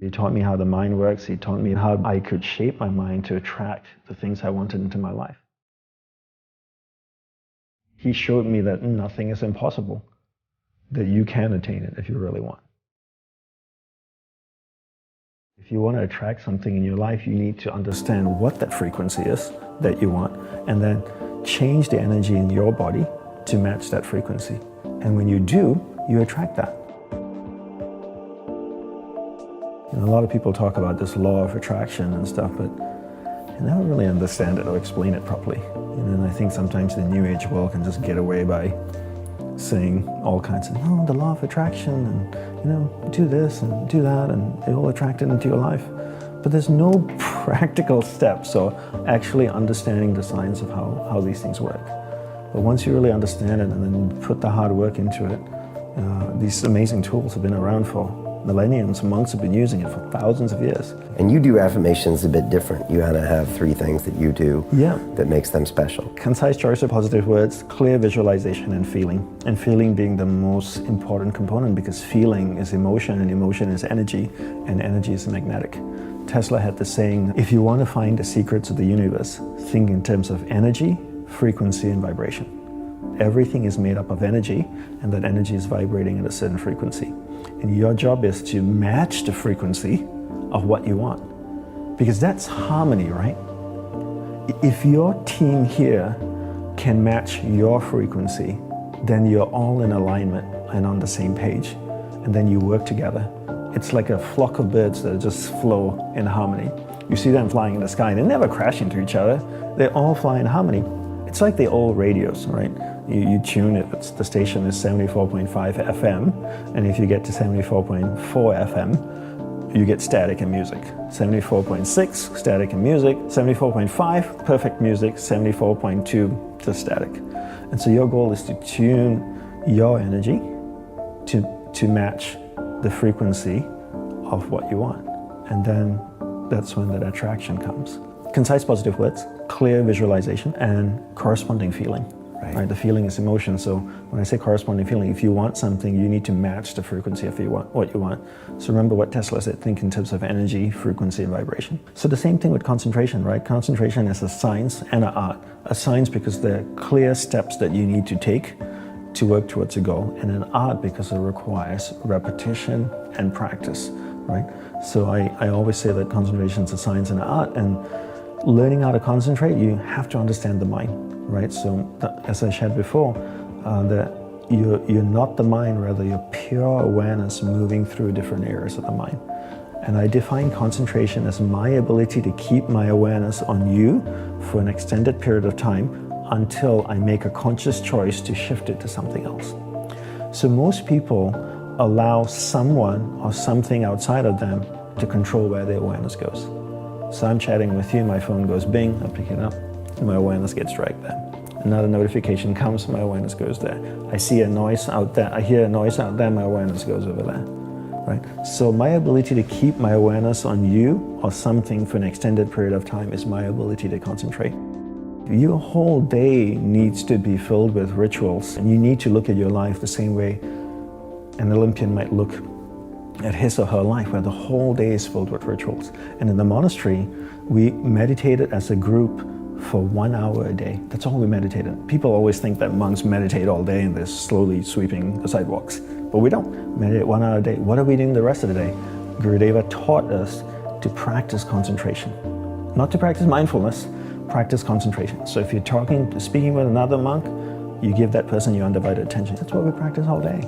He taught me how the mind works. He taught me how I could shape my mind to attract the things I wanted into my life. He showed me that nothing is impossible, that you can attain it if you really want. If you want to attract something in your life, you need to understand what that frequency is that you want, and then change the energy in your body to match that frequency. And when you do, you attract that. You know, a lot of people talk about this law of attraction and stuff, but I never really understand it or explain it properly. And I think sometimes the New Age world can just get away by saying all kinds of, the law of attraction, and do this and do that, and it will attract it into your life. But there's no practical steps or actually understanding the science of how these things work. But once you really understand it and then put the hard work into it, these amazing tools have been around for millenniums. Monks have been using it for thousands of years. And you do affirmations a bit different. You kind of have 3 things that you do that makes them special. Concise choice of positive words, clear visualization, and feeling. And feeling being the most important component, because feeling is emotion, and emotion is energy, and energy is magnetic. Tesla had the saying, if you want to find the secrets of the universe, think in terms of energy, frequency, and vibration. Everything is made up of energy, and that energy is vibrating at a certain frequency. And your job is to match the frequency of what you want. Because that's harmony, right? If your team here can match your frequency, then you're all in alignment and on the same page. And then you work together. It's like a flock of birds that just flow in harmony. You see them flying in the sky, they never crash into each other. They all fly in harmony. It's like the old radios, right? You tune it, the station is 74.5 FM, and if you get to 74.4 FM, you get static and music. 74.6, static and music. 74.5, perfect music. 74.2, just static. And so your goal is to tune your energy to match the frequency of what you want. And then that's when that attraction comes. Concise positive words, clear visualization, and corresponding feeling. Right? The feeling is emotion. So when I say corresponding feeling, if you want something, you need to match the frequency of what you want. So remember what Tesla said, think in terms of energy, frequency, and vibration. So the same thing with concentration, right? Concentration is a science and an art. A science because there are clear steps that you need to take to work towards a goal, and an art because it requires repetition and practice, right? So I always say that concentration is a science and an art, and learning how to concentrate, you have to understand the mind, right? So as I shared before, that you're not the mind, rather you're pure awareness moving through different areas of the mind. And I define concentration as my ability to keep my awareness on you for an extended period of time until I make a conscious choice to shift it to something else. So most people allow someone or something outside of them to control where their awareness goes. So I'm chatting with you, my phone goes bing, I pick it up, and my awareness gets dragged there. Another notification comes, my awareness goes there. I see a noise out there, I hear a noise out there, my awareness goes over there, right? So my ability to keep my awareness on you or something for an extended period of time is my ability to concentrate. Your whole day needs to be filled with rituals, and you need to look at your life the same way an Olympian might look at his or her life, where the whole day is filled with rituals. And in the monastery, we meditated as a group for 1 hour a day. That's all we meditated. People always think that monks meditate all day and they're slowly sweeping the sidewalks. But we don't. Meditate 1 hour a day. What are we doing the rest of the day? Gurudeva taught us to practice concentration. Not to practice mindfulness, practice concentration. So if you're speaking with another monk, you give that person your undivided attention. That's what we practice all day.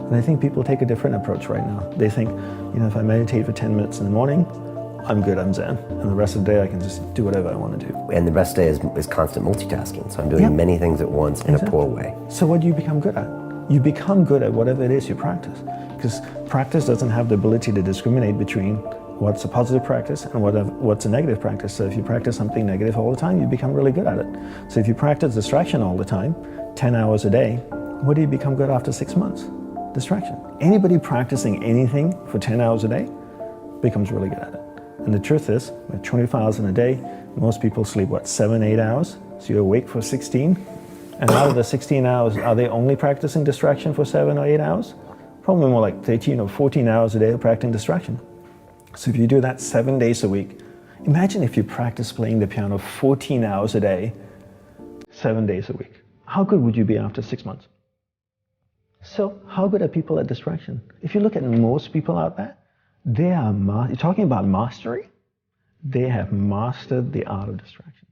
And I think people take a different approach right now. They think, if I meditate for 10 minutes in the morning, I'm good, I'm zen. And the rest of the day I can just do whatever I want to do. And the rest of the day is constant multitasking. So I'm doing many things at once in a poor way. So what do you become good at? You become good at whatever it is you practice. Because practice doesn't have the ability to discriminate between what's a positive practice and what's a negative practice. So if you practice something negative all the time, you become really good at it. So if you practice distraction all the time, 10 hours a day, what do you become good after 6 months? Distraction. Anybody practicing anything for 10 hours a day becomes really good at it. And the truth is, with 24 hours in a day, most people sleep, 7, 8 hours? So you're awake for 16. And out of the 16 hours, are they only practicing distraction for 7 or 8 hours? Probably more like 13 or 14 hours a day of practicing distraction. So if you do that 7 days a week, imagine if you practice playing the piano 14 hours a day, 7 days a week. How good would you be after 6 months? So how good are people at distraction? If you look at most people out there, they are, you're talking about mastery, they have mastered the art of distraction.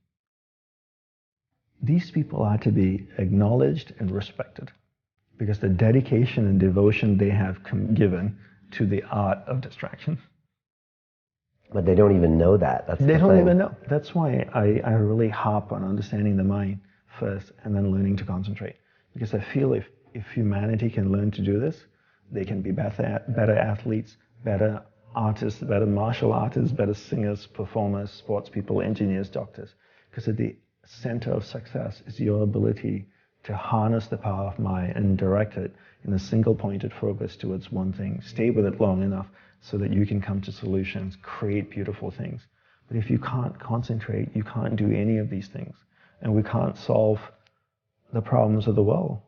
These people are to be acknowledged and respected because the dedication and devotion they have given to the art of distraction. But they don't even know that. They don't even know. That's why I really harp on understanding the mind first and then learning to concentrate. Because I feel if humanity can learn to do this, they can be better athletes, better artists, better martial artists, better singers, performers, sports people, engineers, doctors. Because at the center of success is your ability to harness the power of mind and direct it in a single pointed focus towards one thing. Stay with it long enough so that you can come to solutions, create beautiful things. But if you can't concentrate, you can't do any of these things. And we can't solve the problems of the world.